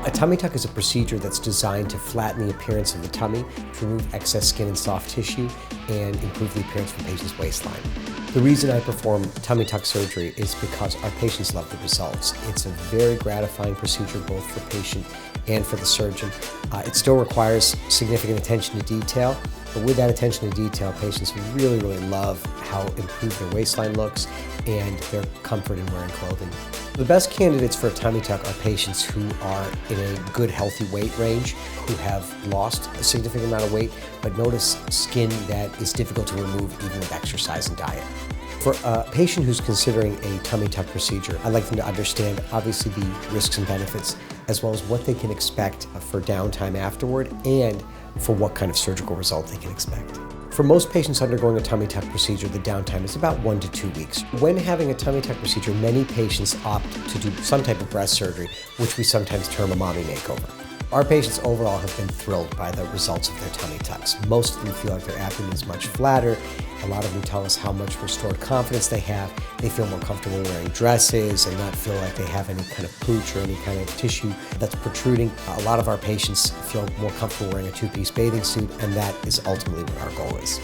A tummy tuck is a procedure that's designed to flatten the appearance of the tummy, to remove excess skin and soft tissue, and improve the appearance of the patient's waistline. The reason I perform tummy tuck surgery is because our patients love the results. It's a very gratifying procedure both for patient and for the surgeon. It still requires significant attention to detail, but with that attention to detail, patients really love how improved their waistline looks and their comfort in wearing clothing. The best candidates for a tummy tuck are patients who are in a good, healthy weight range, who have lost a significant amount of weight, but notice skin that is difficult to remove even with exercise and diet. For a patient who's considering a tummy tuck procedure, I'd like them to understand obviously the risks and benefits, as well as what they can expect for downtime afterward and for what kind of surgical result they can expect. For most patients undergoing a tummy tuck procedure, the downtime is about 1 to 2 weeks. When having a tummy tuck procedure, many patients opt to do some type of breast surgery, which we sometimes term a mommy makeover. Our patients overall have been thrilled by the results of their tummy tucks. Most of them feel like their abdomen is much flatter. A lot of them tell us how much restored confidence they have. They feel more comfortable wearing dresses and not feel like they have any kind of pooch or any kind of tissue that's protruding. A lot of our patients feel more comfortable wearing a two-piece bathing suit, and that is ultimately what our goal is.